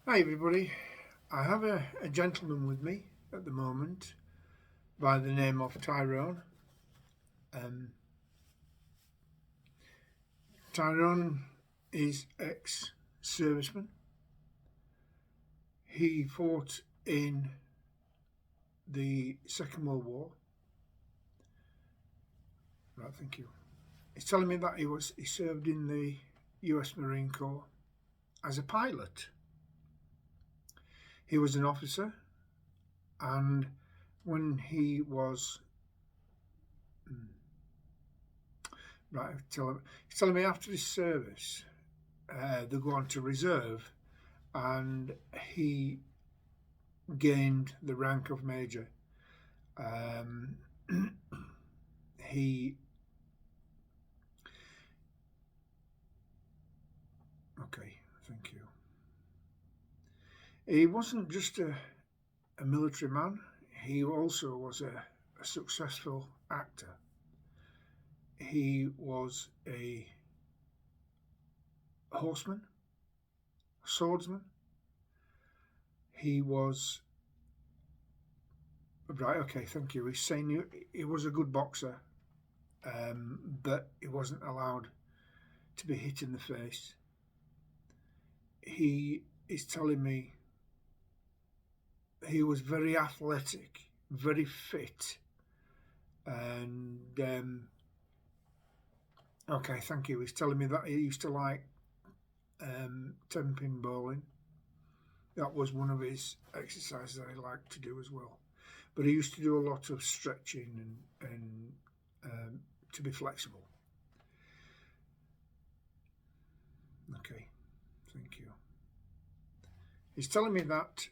Hi everybody. I have a gentleman with me at the moment by the name of Tyrone. Um, Tyrone is ex-serviceman. He fought in the Second World War. Right, thank you. He's telling me that he served in the U.S. Marine Corps as a pilot. He was an officer, and when he was right, he's telling me after his service, they go on to reserve, and he gained the rank of major. Um, he okay, thank you. He wasn't just a military man. He also was a successful actor. He was a horseman, a swordsman. He was right. Okay, thank you. He's saying he was a good boxer, but he wasn't allowed to be hit in the face. He is telling me he was very athletic, very fit, and okay, thank you. He's telling me that he used to like 10-pin bowling. That was one of his exercises that he liked to do as well. But he used to do a lot of stretching and to be flexible. Okay, thank you. He's telling me that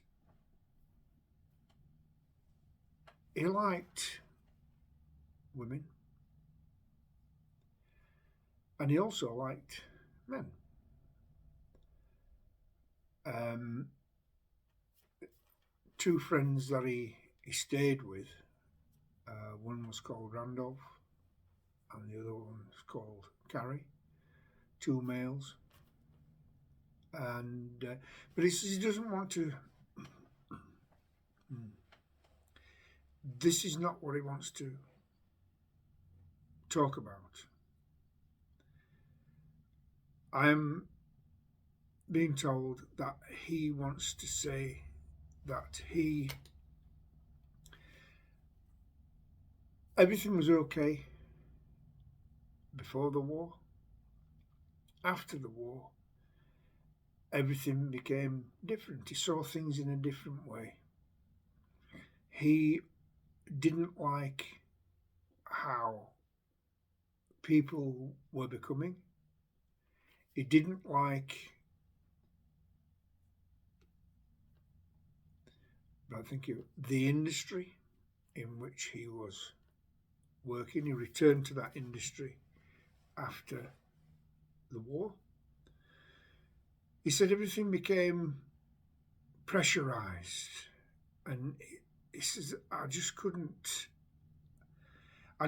he liked women and he also liked men. Um, Two friends that he stayed with, one was called Randolph and the other one was called Carrie, two males. And but he says he doesn't want to. This is not what he wants to talk about. I'm being told that he wants to say that everything was okay before the war. After the war, everything became different. He saw things in a different way. He didn't like how people were becoming. He didn't like, I think, the industry in which he was working. He returned to that industry after the war. He said everything became pressurized, and he says, I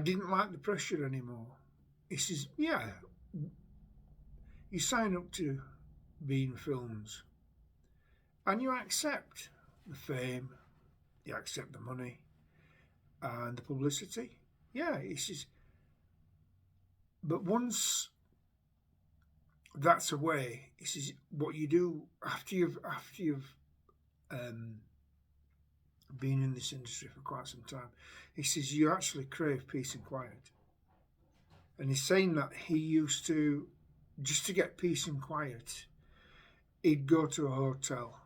didn't like the pressure anymore. He says, yeah, you sign up to be in films and you accept the fame, you accept the money and the publicity. Yeah, he says, but once that's away, he says, what you do after you've um, been in this industry for quite some time, he says you actually crave peace and quiet. And he's saying that he used to, just to get peace and quiet, he'd go to a hotel,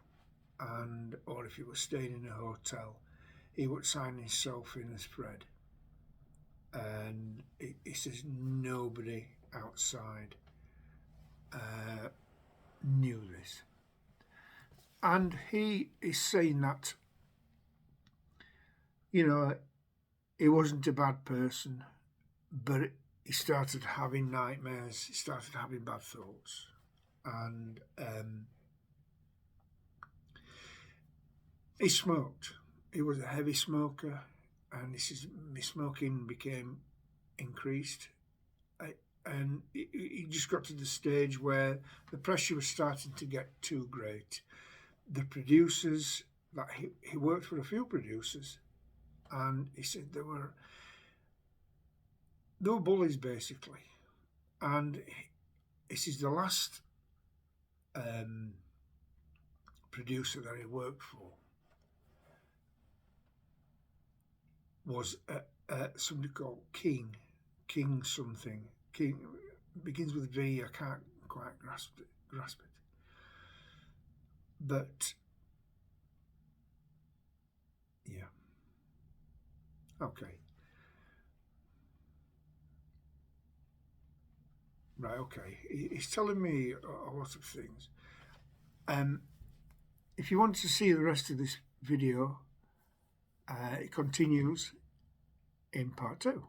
and or if he was staying in a hotel, he would sign himself in as Fred. And he says nobody outside knew this. And he is saying that, he wasn't a bad person, but he started having nightmares, he started having bad thoughts. And he smoked. He was a heavy smoker, and this is my smoking became increased. And he just got to the stage where the pressure was starting to get too great. the producers, that he worked for a few producers, and he said they were bullies basically, and this is the last producer that he worked for was somebody called King something. King begins with V. I can't quite grasp it. But yeah, okay, right, okay. He's telling me a lot of things. If you want to see the rest of this video, it continues in part 2.